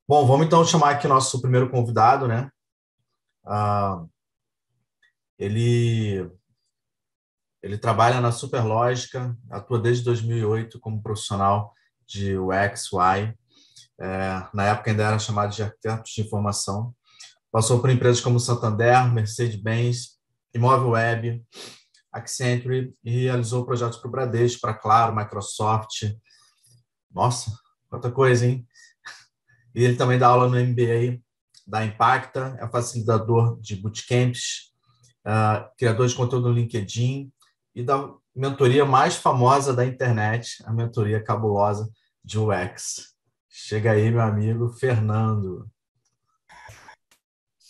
Bom, vamos então chamar aqui o nosso primeiro convidado, né? Ah, ele, ele trabalha na Superlógica, atua desde 2008 como profissional de UX, UI. Na época ainda era chamado de arquiteto de informação. Passou por empresas como Santander, Mercedes-Benz, Imóvel Web, Accenture e realizou projetos para o Bradesco, para Claro, Microsoft. Nossa, quanta coisa, hein? E ele também dá aula no MBA da Impacta, é facilitador de bootcamps, criador de conteúdo no LinkedIn e da mentoria mais famosa da internet, a mentoria cabulosa de UX. Chega aí, meu amigo Fernando.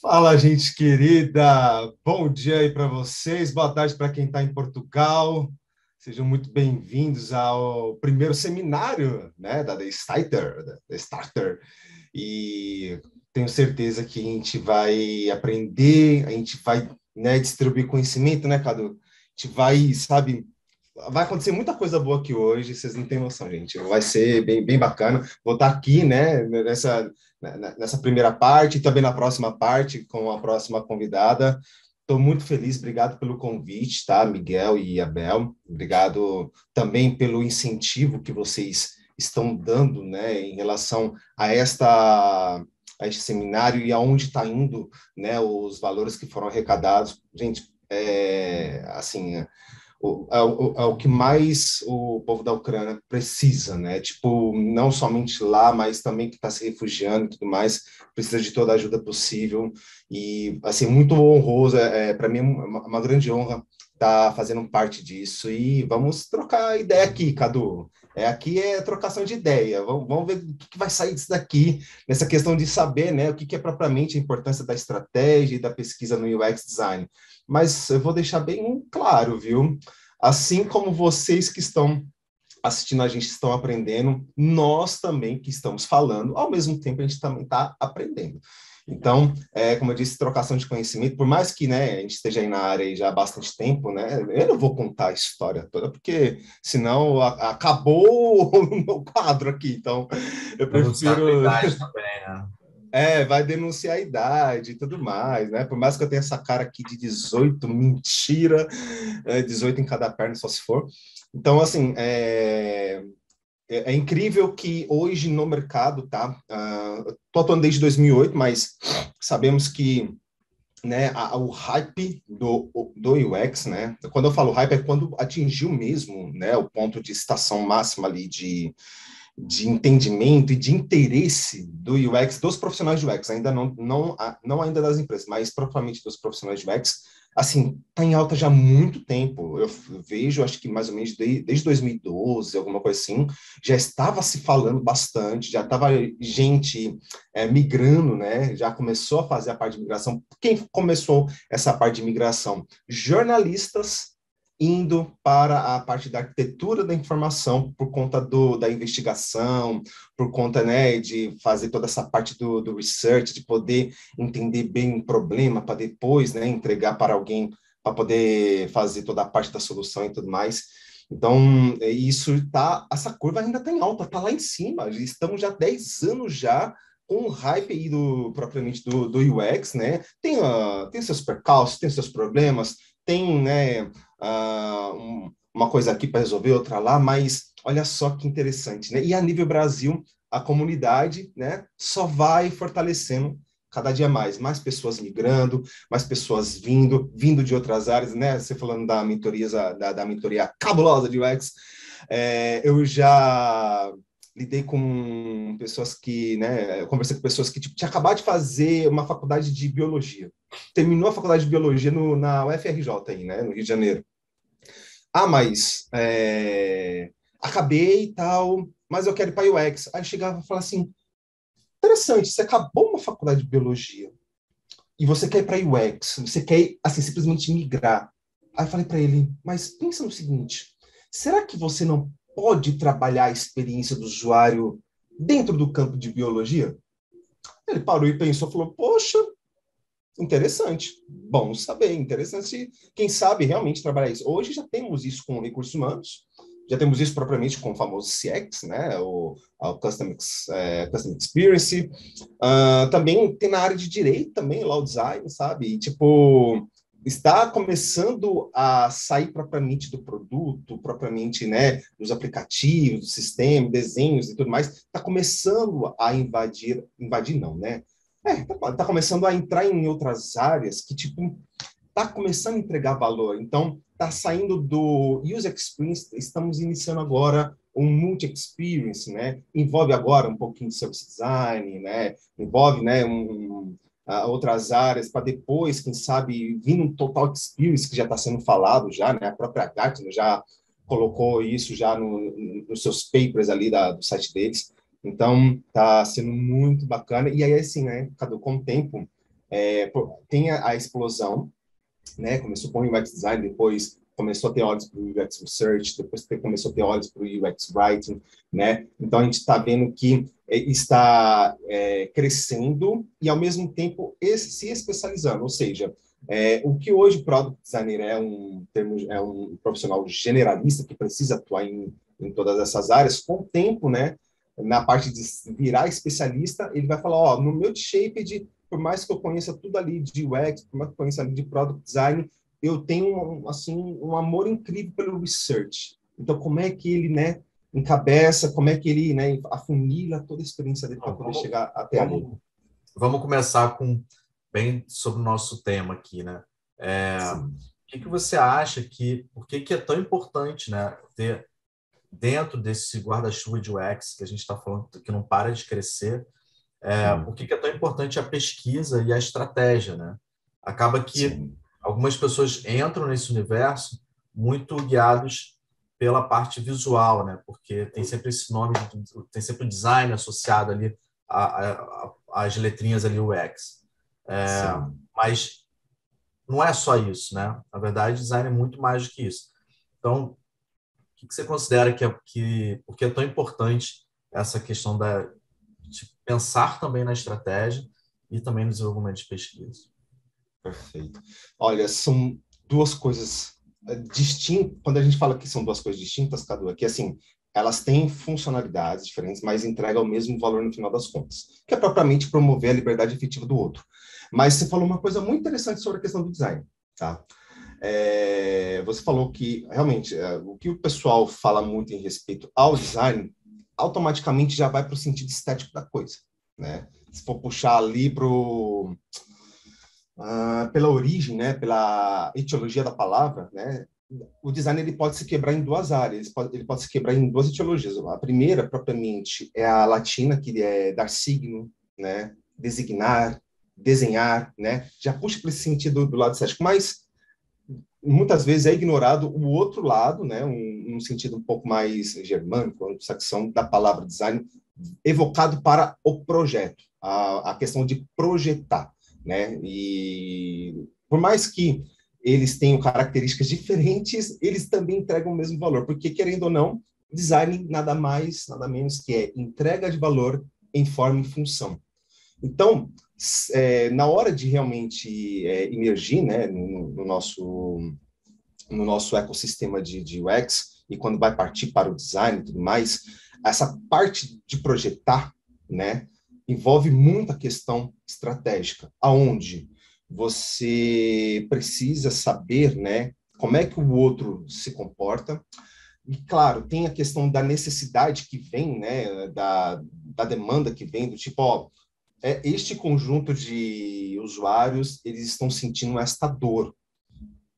Fala, gente querida. Bom dia aí para vocês. Boa tarde para quem está em Portugal. Sejam muito bem-vindos ao primeiro seminário, né, da The Starter, da Starter. E tenho certeza que a gente vai aprender, a gente vai, né, distribuir conhecimento, né, Cadu? A gente vai, sabe, vai acontecer muita coisa boa aqui hoje, vocês não têm noção, gente. Vai ser bem bacana. Vou estar aqui, né, nessa primeira parte e também na próxima parte com a próxima convidada. Estou muito feliz, obrigado pelo convite, tá, Miguel e Abel. Obrigado também pelo incentivo que vocês estão dando, né, em relação a este seminário e aonde está indo, né, os valores que foram arrecadados. Gente, assim, é o que mais o povo da Ucrânia precisa, né? Tipo, não somente lá, mas também que está se refugiando e tudo mais, precisa de toda a ajuda possível. E, assim, muito honroso, para mim é uma grande honra estar fazendo parte disso. E vamos trocar ideia aqui, Cadu. Aqui é trocação de ideia. Vamos ver o que vai sair disso daqui, nessa questão de saber, né, o que é propriamente a importância da estratégia e da pesquisa no UX design. Mas eu vou deixar bem claro, viu? Assim como vocês que estão assistindo a gente estão aprendendo, nós também que estamos falando, ao mesmo tempo a gente também está aprendendo. Então, como eu disse, trocação de conhecimento, por mais que, né, a gente esteja aí na área aí já há bastante tempo, né, eu não vou contar a história toda, porque senão acabou o meu quadro aqui, então eu Denunciar a tua prefiro idade também, né? vai denunciar a idade e tudo mais, né? Por mais que eu tenha essa cara aqui de 18, mentira, 18 em cada perna, só se for. Então, assim, é incrível que hoje no mercado, tá? Tô atuando desde 2008, mas sabemos que, né, o hype do UX, né? Quando eu falo hype, é quando atingiu mesmo, né, o ponto de estação máxima ali de entendimento e de interesse do UX, dos profissionais de UX, ainda não ainda das empresas, mas propriamente dos profissionais de UX, assim, está em alta já há muito tempo. Eu vejo, acho que mais ou menos desde 2012, alguma coisa assim, já estava se falando bastante, já estava gente migrando, né? Já começou a fazer a parte de migração. Quem começou essa parte de migração? Jornalistas indo para a parte da arquitetura da informação por conta da investigação, por conta, né, de fazer toda essa parte do research, de poder entender bem o problema para depois, né, entregar para alguém para poder fazer toda a parte da solução e tudo mais. Então, essa curva ainda está em alta, está lá em cima. Estamos já 10 anos já com o hype aí propriamente do UX, né? Tem seus percalços, tem seus problemas, tem, né, uma coisa aqui para resolver, outra lá, mas olha só que interessante, né? E a nível Brasil, a comunidade, né, só vai fortalecendo cada dia mais pessoas migrando, mais pessoas vindo de outras áreas, né? Você falando da mentoria, da mentoria cabulosa de UX, eu já lidei com pessoas que, né, eu conversei com pessoas que tipo, tinha acabado de fazer uma faculdade de biologia, terminou a faculdade de biologia na UFRJ aí, né, no Rio de Janeiro. Mas acabei e tal, mas eu quero ir para UX. Aí eu chegava e falava assim, interessante, você acabou uma faculdade de biologia e você quer ir para UX, você quer assim simplesmente migrar. Aí eu falei para ele, mas pensa no seguinte, será que você não pode trabalhar a experiência do usuário dentro do campo de biologia? Ele parou e pensou, falou, poxa, interessante, bom saber, interessante, quem sabe realmente trabalhar isso. Hoje já temos isso com recursos humanos, Já temos isso propriamente com o famoso CX, né? O Custom Experience. Também tem na área de direito também, lá o design, sabe? E, tipo, está começando a sair propriamente do produto, propriamente, né, dos aplicativos, do sistema, desenhos e tudo mais, está começando a invadir não, né? Tá começando a entrar em outras áreas que, tipo, tá começando a entregar valor. Então, tá saindo do user experience, estamos iniciando agora um multi-experience, né? Envolve agora um pouquinho de service design, né? Envolve, né, outras áreas para depois, quem sabe, vir um total experience que já está sendo falado já, né? A própria Gartner já colocou isso já nos seus papers ali do site deles. Então, está sendo muito bacana. E aí, assim, né, Cadu, com o tempo, tem a explosão, né? Começou com o UX Design, depois começou a ter olhos para o UX Research, depois começou a ter olhos para o UX Writing, né? Então, a gente está vendo que está crescendo e, ao mesmo tempo, se especializando. Ou seja, o que hoje o Product Designer é um profissional generalista que precisa atuar em todas essas áreas, com o tempo, né? Na parte de virar especialista, ele vai falar, ó, no meu Shaped, por mais que eu conheça tudo ali de UX, por mais que eu conheça ali de Product Design, eu tenho, assim, um amor incrível pelo Research. Então, como é que ele, né, encabeça, como é que ele, né, afunila toda a experiência dele para poder chegar até ali? Vamos começar bem sobre o nosso tema aqui, né? Sim. O que você acha por que é tão importante, né, ter dentro desse guarda-chuva de UX que a gente está falando que não para de crescer, por que é tão importante a pesquisa e a estratégia, né? Acaba que Sim. algumas pessoas entram nesse universo muito guiados pela parte visual, né? Porque tem sempre esse nome, tem sempre o design associado ali às letrinhas ali UX. Sim. Mas não é só isso, né? Na verdade, design é muito mais do que isso. Então, o que você considera porque é tão importante essa questão de pensar também na estratégia e também no desenvolvimento de pesquisa? Perfeito. Olha, são duas coisas distintas. Quando a gente fala que são duas coisas distintas, Cadu, é que, assim, elas têm funcionalidades diferentes, mas entregam o mesmo valor no final das contas, que é propriamente promover a liberdade efetiva do outro. Mas você falou uma coisa muito interessante sobre a questão do design, tá? Você falou que, realmente, o que o pessoal fala muito em respeito ao design, automaticamente já vai para o sentido estético da coisa, né? Se for puxar ali pela origem, né, pela etiologia da palavra, né, o design ele pode se quebrar em duas áreas, ele pode se quebrar em duas etiologias. A primeira, propriamente, é a latina, que é dar signo, né, designar, desenhar, né, já puxa para esse sentido do lado estético, mas muitas vezes é ignorado o outro lado, né, um sentido um pouco mais germânico, anglo-saxão da palavra design, evocado para o projeto, a questão de projetar, né? E por mais que eles tenham características diferentes, eles também entregam o mesmo valor, porque, querendo ou não, design nada mais, nada menos que é entrega de valor em forma e função. Então, na hora de realmente emergir, né, no nosso ecossistema de UX, e quando vai partir para o design e tudo mais, essa parte de projetar, né, envolve muita questão estratégica, aonde você precisa saber, né, como é que o outro se comporta. E, claro, tem a questão da necessidade que vem, né, da demanda que vem, do tipo, ó, este conjunto de usuários, eles estão sentindo esta dor.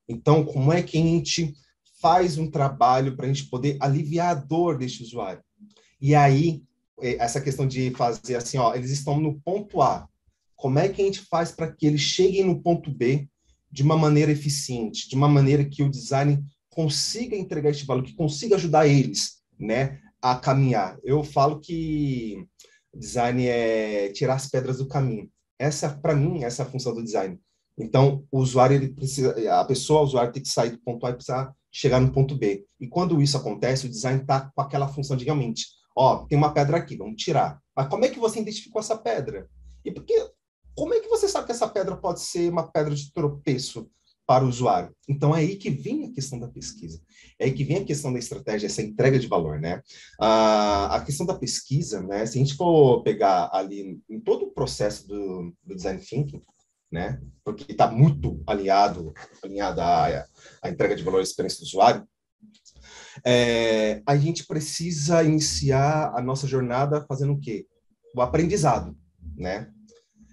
Então, como é que a gente faz um trabalho para a gente poder aliviar a dor deste usuário? E aí, essa questão de fazer assim, ó, eles estão no ponto A. Como é que a gente faz para que eles cheguem no ponto B de uma maneira eficiente, de uma maneira que o design consiga entregar este valor, que consiga ajudar eles, né, a caminhar? Eu falo que design é tirar as pedras do caminho. Essa, para mim, essa é a função do design. Então, o usuário, ele precisa, a pessoa, o usuário tem que sair do ponto A e precisar chegar no ponto B. E quando isso acontece, o design está com aquela função de realmente, ó, tem uma pedra aqui, vamos tirar. Mas como é que você identificou essa pedra? E porque, como é que você sabe que essa pedra pode ser uma pedra de tropeço? para o usuário. Então, é aí que vem a questão da pesquisa. É aí que vem a questão da estratégia, essa entrega de valor, né? A questão da pesquisa, né? Se a gente for pegar ali em todo o processo do design thinking, né? Porque está muito alinhado à entrega de valor e experiência do usuário, a gente precisa iniciar a nossa jornada fazendo o quê? O aprendizado, né?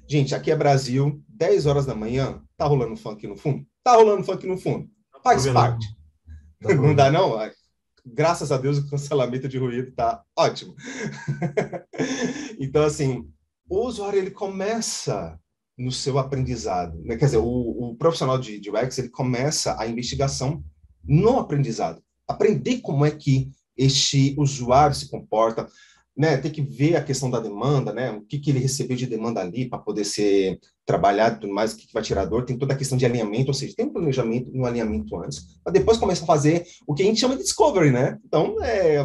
Gente, aqui é Brasil, 10 horas da manhã, tá rolando funk no fundo? Tá rolando funk no fundo. Faz parte. Não dá, não? Graças a Deus, o cancelamento de ruído tá ótimo. Então, assim, o usuário, ele começa no seu aprendizado, né? Quer dizer, o profissional de UX, ele começa a investigação no aprendizado. Aprender como é que este usuário se comporta, né? Tem que ver a questão da demanda, né? O que ele recebeu de demanda ali para poder ser trabalhado e tudo mais, o que vai tirar dor. Tem toda a questão de alinhamento, ou seja, tem um planejamento e um alinhamento antes, para depois começar a fazer o que a gente chama de discovery, né? Então,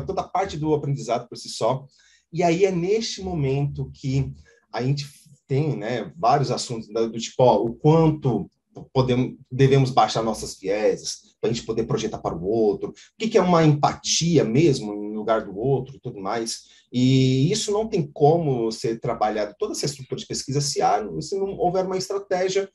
toda a parte do aprendizado por si só. E aí é neste momento que a gente tem, né, vários assuntos do tipo, ó, o quanto devemos baixar nossas vieses para a gente poder projetar para o outro, o que é uma empatia mesmo em lugar do outro e tudo mais. E isso não tem como ser trabalhado, toda essa estrutura de pesquisa, se não houver uma estratégia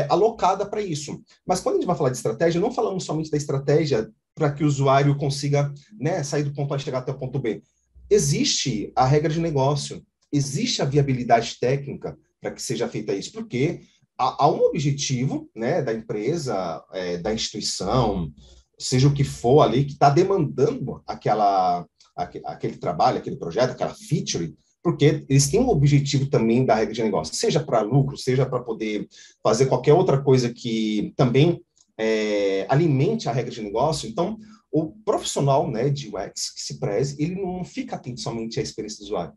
alocada para isso. Mas quando a gente vai falar de estratégia, não falamos somente da estratégia para que o usuário consiga, né, sair do ponto A e chegar até o ponto B. Existe a regra de negócio, existe a viabilidade técnica para que seja feita isso, porque há um objetivo, né, da empresa, da instituição, seja o que for ali, que está demandando aquele trabalho, aquele projeto, aquela feature, porque eles têm um objetivo também da regra de negócio, seja para lucro, seja para poder fazer qualquer outra coisa que também alimente a regra de negócio. Então, o profissional, né, de UX que se preze, ele não fica atento somente à experiência do usuário.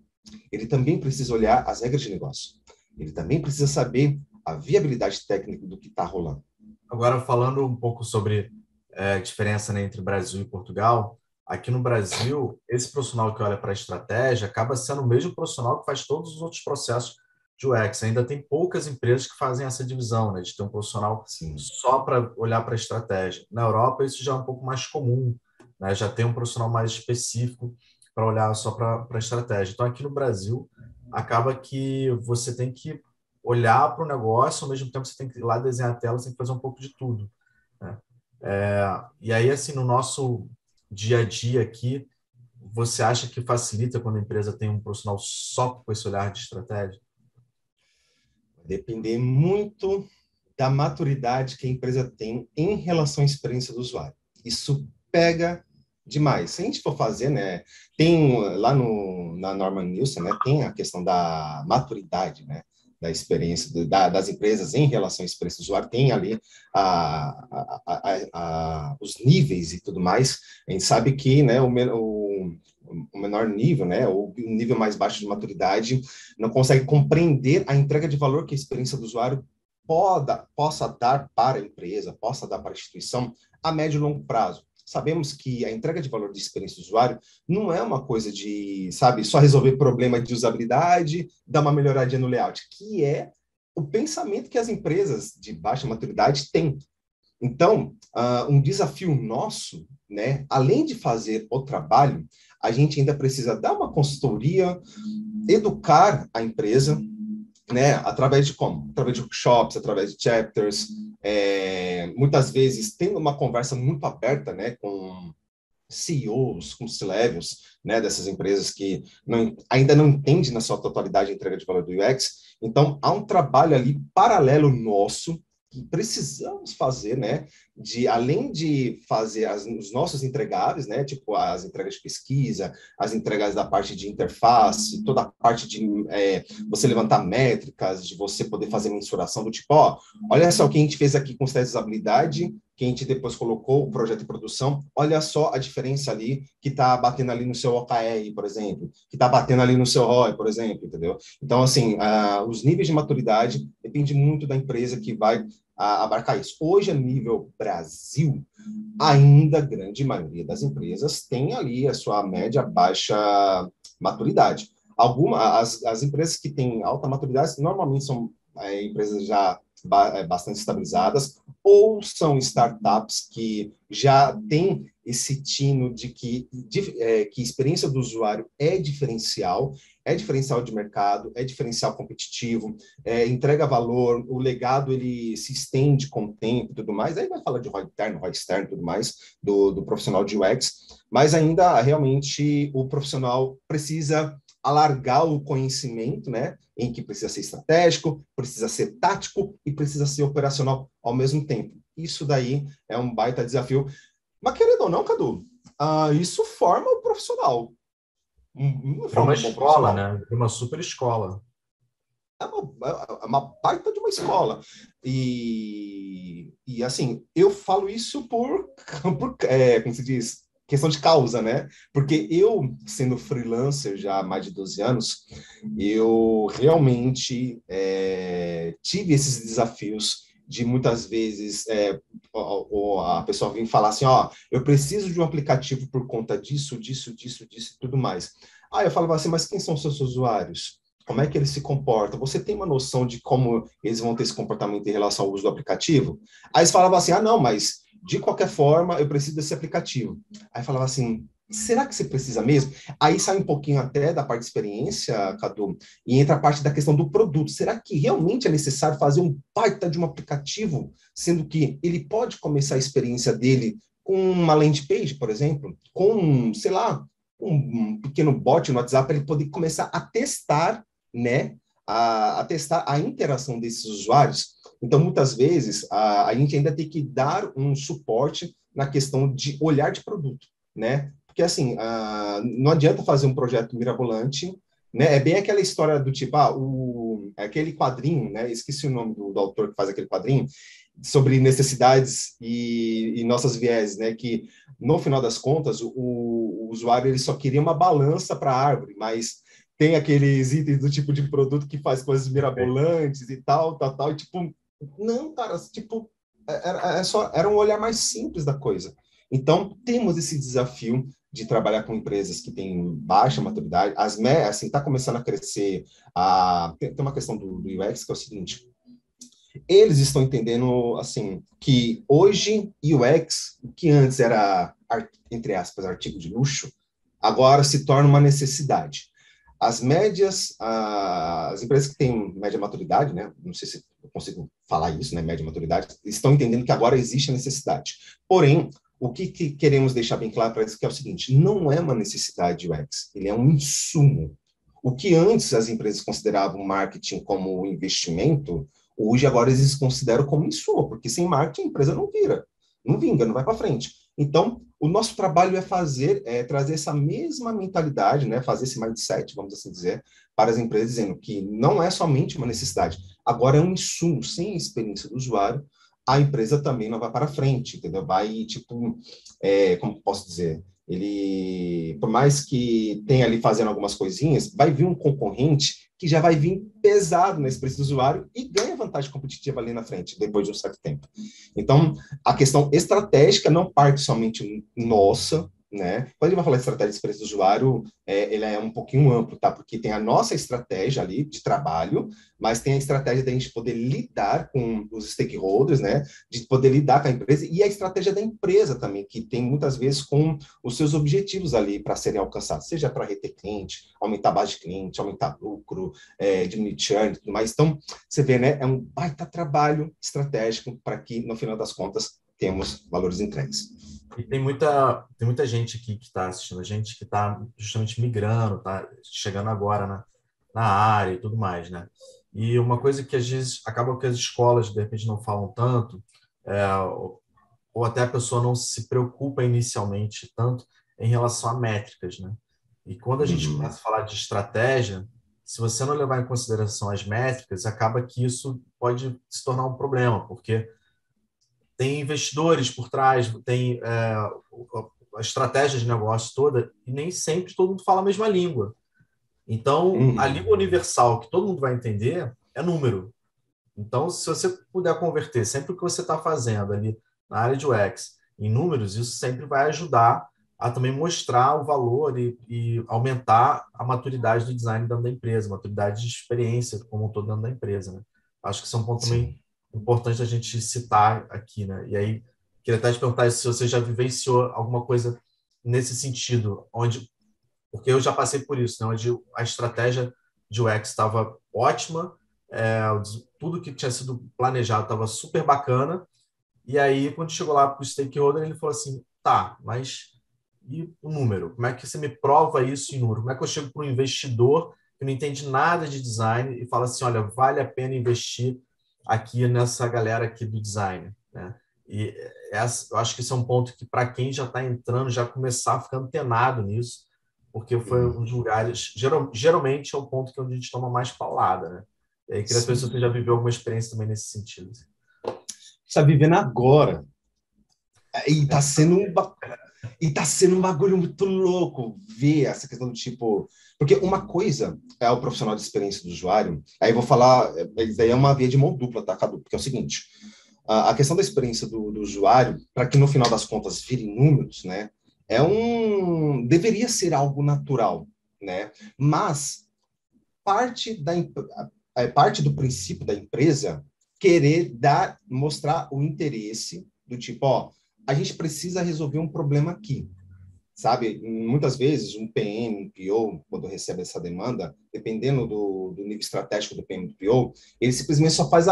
Ele também precisa olhar as regras de negócio. Ele também precisa saber a viabilidade técnica do que está rolando. Agora, falando um pouco sobre a diferença, né, entre Brasil e Portugal, aqui no Brasil, esse profissional que olha para a estratégia acaba sendo o mesmo profissional que faz todos os outros processos de UX. Ainda tem poucas empresas que fazem essa divisão, né, de ter um profissional Sim. só para olhar para a estratégia. Na Europa, isso já é um pouco mais comum, né, já tem um profissional mais específico para olhar só para a estratégia. Então, aqui no Brasil, acaba que você tem que olhar para o negócio, ao mesmo tempo você tem que ir lá desenhar a tela, você tem que fazer um pouco de tudo, né? E aí, assim, no nosso dia a dia aqui, você acha que facilita quando a empresa tem um profissional só com esse olhar de estratégia? Depender muito da maturidade que a empresa tem em relação à experiência do usuário. Isso pega demais. Se a gente for fazer, né, tem lá na Norman Nielsen, né, tem a questão da maturidade, né, da experiência das empresas em relação à experiência do usuário, tem ali os níveis e tudo mais. A gente sabe que, né, o menor nível, né, ou o nível mais baixo de maturidade, não consegue compreender a entrega de valor que a experiência do usuário possa dar para a empresa, possa dar para a instituição a médio e longo prazo. Sabemos que a entrega de valor de experiência do usuário não é uma coisa de, sabe, só resolver problema de usabilidade, dar uma melhoradinha no layout, que é o pensamento que as empresas de baixa maturidade têm. Então, um desafio nosso, né, além de fazer o trabalho, a gente ainda precisa dar uma consultoria, educar a empresa, né, através de como? Através de workshops, através de chapters, muitas vezes tendo uma conversa muito aberta, né, com CEOs, com C-levels, né, dessas empresas que ainda não entendem na sua totalidade a entrega de valor do UX. Então, há um trabalho ali paralelo nosso que precisamos fazer, né, além de fazer os nossos entregáveis, né, tipo as entregas de pesquisa, as entregas da parte de interface, toda a parte de você levantar métricas, de você poder fazer mensuração do tipo, ó, olha só o que a gente fez aqui com os testes de usabilidade, que a gente depois colocou o projeto em produção, olha só a diferença ali que está batendo ali no seu OKR, por exemplo, que está batendo ali no seu ROI, por exemplo, entendeu? Então, assim, os níveis de maturidade depende muito da empresa que vai abarcar isso. Hoje, a nível Brasil, ainda a grande maioria das empresas tem ali a sua média baixa maturidade. As empresas que têm alta maturidade normalmente são empresas já bastante estabilizadas, ou são startups que já têm esse tino de que a experiência do usuário é diferencial de mercado, é diferencial competitivo, entrega valor, o legado ele se estende com o tempo e tudo mais. Aí vai falar de ROI interno, ROI externo e tudo mais, do profissional de UX, mas ainda realmente o profissional precisa alargar o conhecimento, né, em que precisa ser estratégico, precisa ser tático e precisa ser operacional ao mesmo tempo. Isso daí é um baita desafio. Mas, querendo ou não, Cadu, isso forma o profissional. É uma Forma um bom escola, profissional. né? É uma super escola. É uma baita de uma escola. Assim, eu falo isso como se diz, questão de causa, né? Porque eu, sendo freelancer já há mais de 12 anos, eu realmente tive esses desafios de muitas vezes a pessoa vir falar assim, ó, eu preciso de um aplicativo por conta disso, disso, disso, disso e tudo mais. Aí eu falava assim, mas quem são os seus usuários? Como é que eles se comportam? Você tem uma noção de como eles vão ter esse comportamento em relação ao uso do aplicativo? Aí eles falavam assim, não, mas de qualquer forma eu preciso desse aplicativo. Aí falava assim, será que você precisa mesmo? Aí sai um pouquinho até da parte de experiência, Cadu, e entra a parte da questão do produto. Será que realmente é necessário fazer um baita de um aplicativo, sendo que ele pode começar a experiência dele com uma landing page, por exemplo, com, sei lá, um pequeno bot no WhatsApp para ele poder começar a testar, né, a testar a interação desses usuários. Então, muitas vezes, a gente ainda tem que dar um suporte na questão de olhar de produto, né? Porque, assim, não adianta fazer um projeto mirabolante, né? É bem aquela história do tipo, aquele quadrinho, né? Esqueci o nome do autor que faz aquele quadrinho, sobre necessidades e nossas vieses, né? Que, no final das contas, o usuário ele só queria uma balança para a árvore, mas tem aqueles itens do tipo de produto que faz coisas mirabolantes e tal, tal, tal, e tipo, não, cara, tipo, era um olhar mais simples da coisa. Então, temos esse desafio de trabalhar com empresas que têm baixa maturidade, assim, está começando a crescer, tem uma questão do UX que é o seguinte, eles estão entendendo, assim, que hoje UX, o que antes era, entre aspas, artigo de luxo, agora se torna uma necessidade. As empresas que têm média maturidade, né, não sei se eu consigo falar isso, né, média maturidade, estão entendendo que agora existe a necessidade. Porém, o que queremos deixar bem claro para eles que é o seguinte, não é uma necessidade UX, ele é um insumo. O que antes as empresas consideravam marketing como investimento, hoje agora eles consideram como insumo, porque sem marketing a empresa não vira, não vinga, não vai para frente. Então, o nosso trabalho trazer essa mesma mentalidade, né, fazer esse mindset, vamos assim dizer, para as empresas, dizendo que não é somente uma necessidade, agora é um insumo, sem a experiência do usuário, a empresa também não vai para frente, entendeu? Vai, tipo, como posso dizer, ele, por mais que tenha ali fazendo algumas coisinhas, vai vir um concorrente que já vai vir pesado na experiência do usuário e ganha vantagem competitiva ali na frente, depois de um certo tempo. Então, a questão estratégica não parte somente nossa, né? Quando a gente vai falar de estratégia de experiência do usuário, ele é um pouquinho amplo, tá? Porque tem a nossa estratégia ali de trabalho, mas tem a estratégia da gente poder lidar com os stakeholders, né? De poder lidar com a empresa e a estratégia da empresa também, que tem muitas vezes com os seus objetivos ali para serem alcançados, seja para reter cliente, aumentar a base de cliente, aumentar lucro, diminuir churn e tudo mais. Então, você vê, né? É um baita trabalho estratégico para que, no final das contas, temos valores entregues. E tem muita gente aqui que está assistindo a gente que está justamente migrando, está chegando agora na área e tudo mais, né? E uma coisa que às vezes acaba que as escolas de repente não falam tanto, ou até a pessoa não se preocupa inicialmente tanto em relação a métricas, né? E quando a gente começa a falar de estratégia, se você não levar em consideração as métricas, acaba que isso pode se tornar um problema, porque tem investidores por trás, tem a estratégia de negócio toda, e nem sempre todo mundo fala a mesma língua. Então, a língua universal que todo mundo vai entender é número. Então, se você puder converter sempre o que você está fazendo ali na área de UX em números, isso sempre vai ajudar a também mostrar o valor e aumentar a maturidade do design dentro da empresa, a maturidade de experiência como um todo dentro da empresa, né? Acho que isso é um ponto Sim. também importante a gente citar aqui, né? E aí, queria até te perguntar se você já vivenciou alguma coisa nesse sentido, onde, porque eu já passei por isso, né? Onde a estratégia de UX estava ótima, é, tudo que tinha sido planejado estava super bacana, e aí, quando chegou lá para o stakeholder, ele falou assim, tá, mas e o número? Como é que você me prova isso em número? Como é que eu chego para um investidor que não entende nada de design e fala assim, olha, vale a pena investir aqui nessa galera aqui do design, né? E eu acho que esse é um ponto que, para quem já está entrando, já começar ficando antenado nisso, porque foi um dos Uhum. lugares, geralmente é o ponto que é onde a gente toma mais paulada, né? E aí, queria saber se você Sim. já viveu alguma experiência também nesse sentido. Está vivendo agora. E tá sendo e tá sendo um bagulho muito louco ver essa questão do tipo. Porque uma coisa é o profissional de experiência do usuário, aí eu vou falar, isso daí é uma via de mão dupla, tá, Cadu? Porque é o seguinte: a questão da experiência do usuário, para que no final das contas vire números, né? Deveria ser algo natural, né? Mas parte parte do princípio da empresa querer mostrar o interesse do tipo, ó, a gente precisa resolver um problema aqui, sabe? Muitas vezes um PM, um PO, quando recebe essa demanda, dependendo do nível estratégico do PM e do PO, ele simplesmente só faz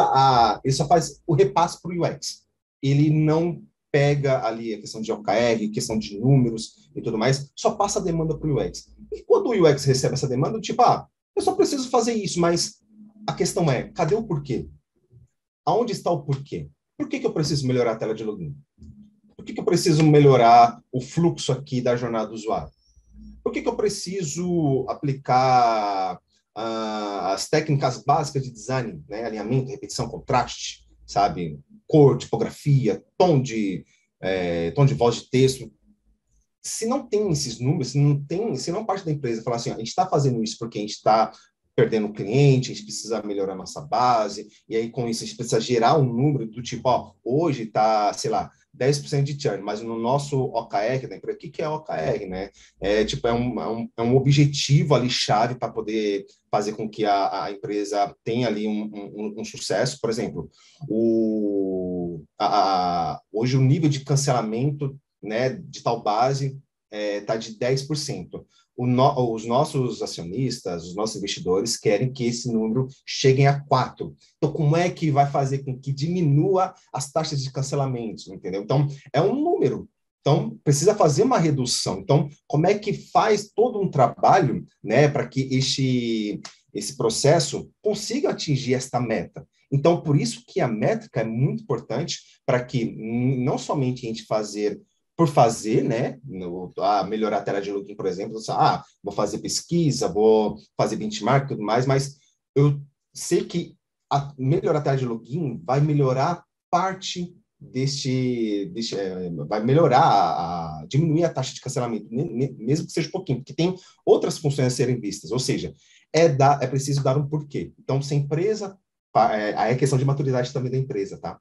ele só faz o repasse para o UX. Ele não pega ali a questão de OKR, questão de números e tudo mais, só passa a demanda para o UX. E quando o UX recebe essa demanda, tipo, eu só preciso fazer isso, mas a questão é, cadê o porquê? Aonde está o porquê? Por que eu preciso melhorar a tela de login? Por que eu preciso melhorar o fluxo aqui da jornada do usuário? Por que eu preciso aplicar as técnicas básicas de design, né? Alinhamento, repetição, contraste, sabe? Cor, tipografia, tom de voz de texto. Se não tem esses números, se não parte da empresa falar assim, a gente está fazendo isso porque a gente está perdendo cliente, a gente precisa melhorar nossa base, e aí com isso a gente precisa gerar um número do tipo, ó, hoje está, sei lá, 10% de churn, mas no nosso OKR da empresa, o que é OKR, né? Tipo, é um objetivo ali chave para poder fazer com que a empresa tenha ali um sucesso. Por exemplo, hoje o nível de cancelamento, né, de tal base está de 10%. Os nossos acionistas, os nossos investidores querem que esse número chegue a 4. Então, como é que vai fazer com que diminua as taxas de cancelamento, entendeu? Então, é um número. Então, precisa fazer uma redução. Então, como é que faz todo um trabalho, né, para que esse processo consiga atingir esta meta? Então, por isso que a métrica é muito importante para que não somente a gente por fazer, né? Melhorar a tela de login, por exemplo, vou fazer pesquisa, vou fazer benchmark e tudo mais, mas eu sei que melhorar a tela de login vai melhorar parte vai melhorar, diminuir a taxa de cancelamento, mesmo que seja um pouquinho, porque tem outras funções a serem vistas, ou seja, é preciso dar um porquê. Então, se a empresa, aí é questão de maturidade também da empresa, tá?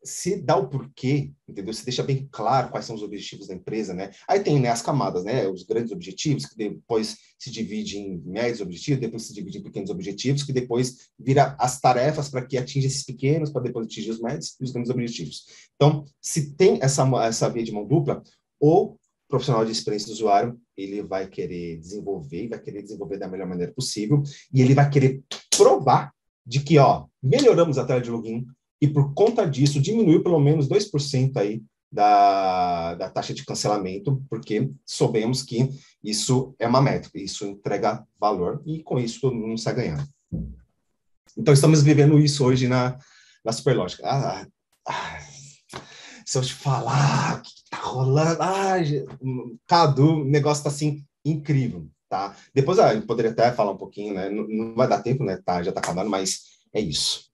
Se dá o porquê, entendeu? Se deixa bem claro quais são os objetivos da empresa, né? Aí tem, né, as camadas, né? Os grandes objetivos, que depois se divide em médios objetivos, depois se divide em pequenos objetivos, que depois vira as tarefas para que atinja esses pequenos, para depois atingir os médios e os grandes objetivos. Então, se tem essa via de mão dupla, o profissional de experiência do usuário, ele vai querer desenvolver, vai querer desenvolver da melhor maneira possível, e ele vai querer provar de que, ó, melhoramos a tela de login, e por conta disso diminuiu pelo menos 2% aí da taxa de cancelamento, porque soubemos que isso é uma métrica, isso entrega valor, e com isso todo mundo sai ganhando. Então, estamos vivendo isso hoje na Superlógica. Se eu te falar o que está rolando, Cadu, o negócio está assim, incrível, tá? Depois eu poderia até falar um pouquinho, né? Não vai dar tempo, né? Tá, já está acabando, mas é isso.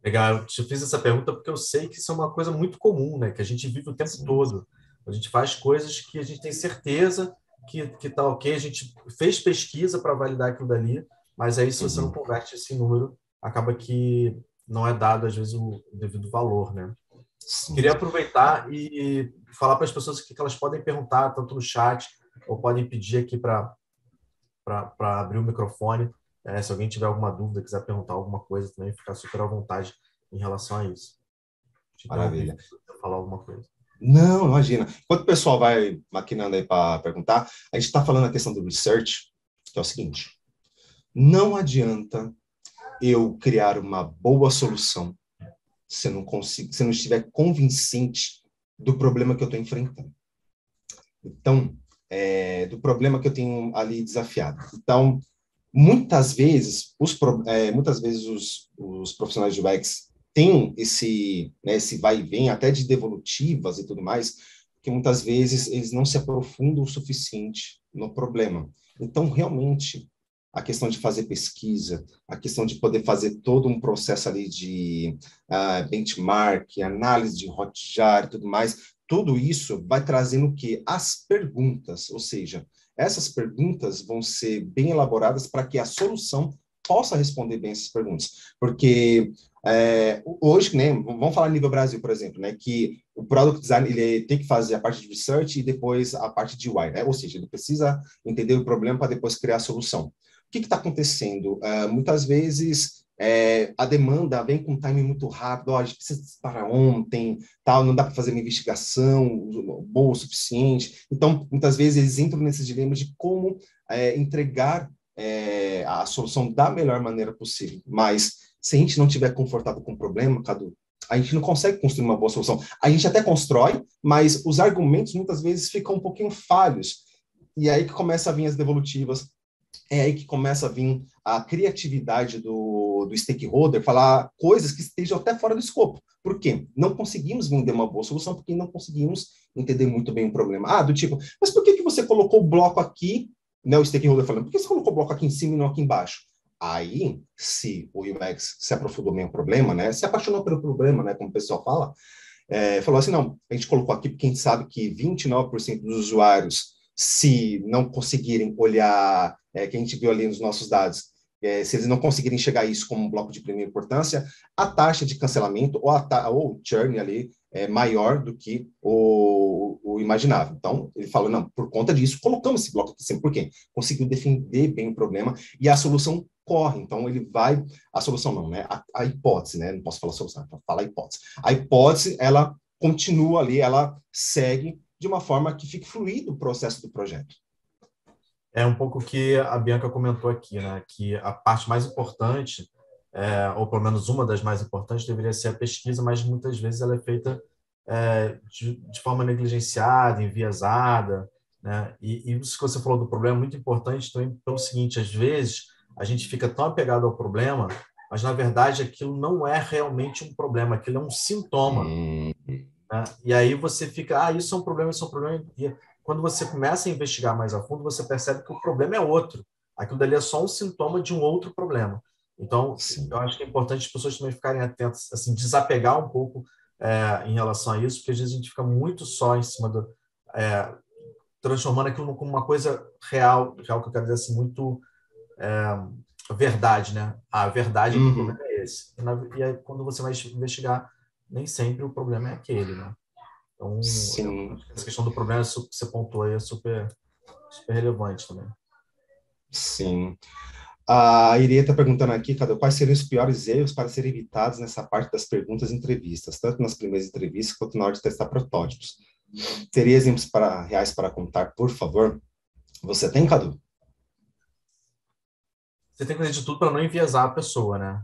Legal, eu te fiz essa pergunta porque eu sei que isso é uma coisa muito comum, né? Que a gente vive o tempo Sim. todo. A gente faz coisas que a gente tem certeza que tá ok, a gente fez pesquisa para validar aquilo dali, mas aí se você não Uhum. converte esse número, acaba que não é dado, às vezes, o devido valor, né? Sim. Queria aproveitar e falar para as pessoas que elas podem perguntar, tanto no chat, ou podem pedir aqui para abrir o microfone. Se alguém tiver alguma dúvida, quiser perguntar alguma coisa também, ficar super à vontade em relação a isso. Te interrompi, Maravilha. falar alguma coisa. Não, imagina. Enquanto o pessoal vai maquinando aí para perguntar, a gente está falando a questão do research, que é o seguinte: não adianta eu criar uma boa solução se não estiver convincente do problema que eu estou enfrentando. Então, do problema que eu tenho ali desafiado. Então, muitas vezes os profissionais de UX têm esse vai e vem, até de devolutivas e tudo mais, que muitas vezes eles não se aprofundam o suficiente no problema. Então, realmente, a questão de fazer pesquisa, a questão de poder fazer todo um processo ali de benchmark, análise de Hotjar e tudo mais, tudo isso vai trazendo o quê? As perguntas, ou seja, essas perguntas vão ser bem elaboradas para que a solução possa responder bem essas perguntas. Porque hoje, né, vamos falar nível Brasil, por exemplo, né, que o Product Design ele tem que fazer a parte de Research e depois a parte de UI, né? Ou seja, ele precisa entender o problema para depois criar a solução. O que está acontecendo? Muitas vezes a demanda vem com um timing muito rápido, a gente precisa para ontem, tal, não dá para fazer uma investigação boa o suficiente. Então, muitas vezes eles entram nesses dilemas de como entregar a solução da melhor maneira possível. Mas se a gente não estiver confortável com o problema, Cadu, a gente não consegue construir uma boa solução. A gente até constrói, mas os argumentos muitas vezes ficam um pouquinho falhos. E aí que começa a vir as devolutivas, é aí que começa a vir a criatividade do stakeholder, falar coisas que estejam até fora do escopo. Por quê? Não conseguimos vender uma boa solução porque não conseguimos entender muito bem o problema. Do tipo, mas por que você colocou o bloco aqui, né, o stakeholder falando, por que você colocou o bloco aqui em cima e não aqui embaixo? Aí, se o UX se aprofundou bem o problema, né, se apaixonou pelo problema, né, como o pessoal fala, falou assim, não, a gente colocou aqui porque a gente sabe que 29% dos usuários, se não conseguirem olhar, que a gente viu ali nos nossos dados, se eles não conseguirem chegar a isso como um bloco de primeira importância, a taxa de cancelamento ou o churn ali é maior do que o imaginável. Então, ele falou, não, por conta disso, colocamos esse bloco aqui sempre. Por quê? Conseguiu defender bem o problema e a solução corre. Então, ele vai... A solução não, né? A hipótese, né? Não posso falar solução, falar hipótese. A hipótese, ela continua ali, ela segue de uma forma que fique fluido o processo do projeto. É um pouco o que a Bianca comentou aqui, né? Que a parte mais importante, ou pelo menos uma das mais importantes, deveria ser a pesquisa, mas muitas vezes ela é feita de forma negligenciada, enviesada, né? E isso que você falou do problema é muito importante também pelo seguinte: às vezes a gente fica tão apegado ao problema, mas na verdade aquilo não é realmente um problema, aquilo é um sintoma. Né? E aí você fica, isso é um problema, isso é um problema. E quando você começa a investigar mais a fundo, você percebe que o problema é outro. Aquilo dali é só um sintoma de um outro problema. Então, Sim. eu acho que é importante as pessoas também ficarem atentas, assim, desapegar um pouco em relação a isso, porque às vezes a gente fica muito só em cima do... transformando aquilo como uma coisa real, real que eu quero dizer assim, muito verdade, né? A verdade é que o problema é esse. E aí, quando você vai investigar, nem sempre o problema é aquele, né? Então, eu Sim, acho que essa questão do problema que você pontuou aí é super, super relevante também. sim. A Iria está perguntando aqui, Cadu, quais seriam os piores erros para serem evitados nessa parte das perguntas e entrevistas, tanto nas primeiras entrevistas quanto na hora de testar protótipos? Teria exemplos reais para contar, por favor? Você tem, Cadu? Você tem que fazer de tudo para não enviesar a pessoa, né?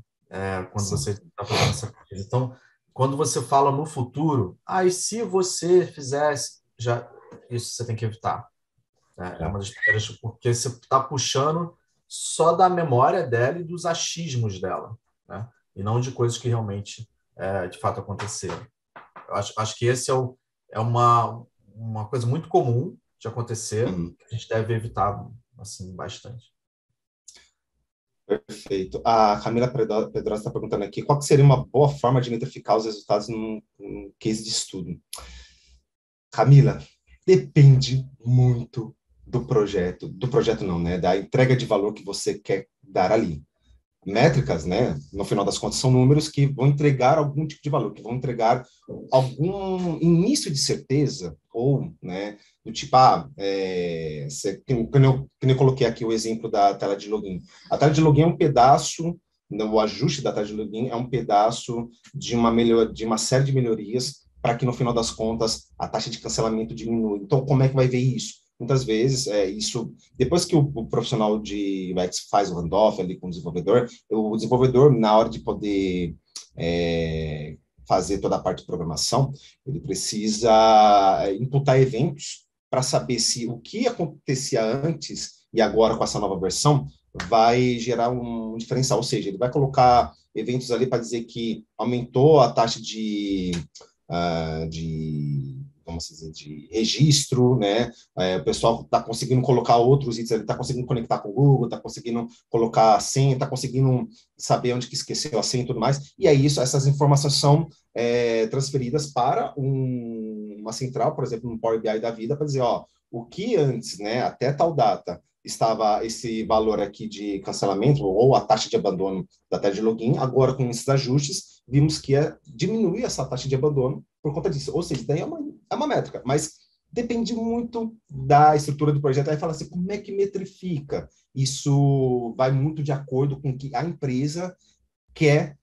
Quando você Sim. está fazendo essa coisa. Então, quando você fala no futuro, e se você fizesse, já isso você tem que evitar. Né? É É. uma das primeiras, porque você está puxando só da memória dela e dos achismos dela, né? E não de coisas que realmente, de fato, aconteceram. Eu acho que esse é uma coisa muito comum de acontecer, Uhum. que a gente deve evitar assim, bastante. Perfeito. A Camila Pedrosa está perguntando aqui, qual que seria uma boa forma de metrificar os resultados num case de estudo? Camila, depende muito do projeto não, né? Da entrega de valor que você quer dar ali. métricas, né, no final das contas, são números que vão entregar algum tipo de valor, que vão entregar algum início de certeza, ou, né, do tipo, que eu coloquei aqui o exemplo da tela de login. A tela de login é um pedaço, né, o ajuste da tela de login é um pedaço de uma série de melhorias para que, no final das contas, a taxa de cancelamento diminua. Então, como é que vai ver isso? Muitas vezes, isso, depois que o profissional de UX faz o handoff ali com o desenvolvedor, na hora de poder fazer toda a parte de programação, ele precisa imputar eventos para saber se o que acontecia antes e agora com essa nova versão vai gerar um diferencial, ou seja, ele vai colocar eventos ali para dizer que aumentou a taxa vamos dizer, de registro, né? O pessoal está conseguindo colocar outros itens, ele está conseguindo conectar com o Google, está conseguindo colocar a senha, está conseguindo saber onde que esqueceu a senha e tudo mais. E aí essas informações são transferidas para uma central, por exemplo, no Power BI da vida, para dizer, ó, o que antes, né, até tal data, estava esse valor aqui de cancelamento ou a taxa de abandono da tela de login, agora com esses ajustes, vimos que diminuir essa taxa de abandono por conta disso. Ou seja, daí é uma métrica, mas depende muito da estrutura do projeto. Aí fala assim, como é que metrifica? Isso vai muito de acordo com o que a empresa quer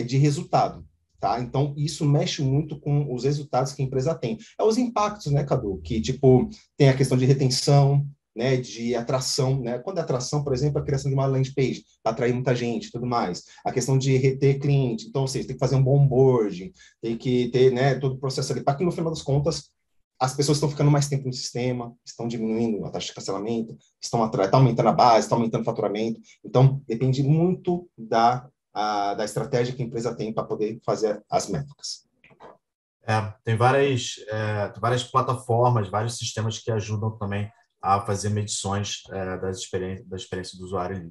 de resultado. Tá? Então, isso mexe muito com os resultados que a empresa tem. É os impactos, né, Cadu? Que, tipo, tem a questão de retenção, né, de atração, né? Quando é atração, por exemplo, a criação de uma landing page para atrair muita gente, tudo mais. A questão de reter cliente, então, ou seja, tem que fazer um bom onboarding, tem que ter, né, todo o processo ali, para que no final das contas as pessoas estão ficando mais tempo no sistema, estão diminuindo a taxa de cancelamento, estão aumentando a base, estão aumentando o faturamento. Então, depende muito da estratégia que a empresa tem para poder fazer as métricas. Tem várias plataformas, vários sistemas que ajudam também a fazer medições da experiência do usuário ali.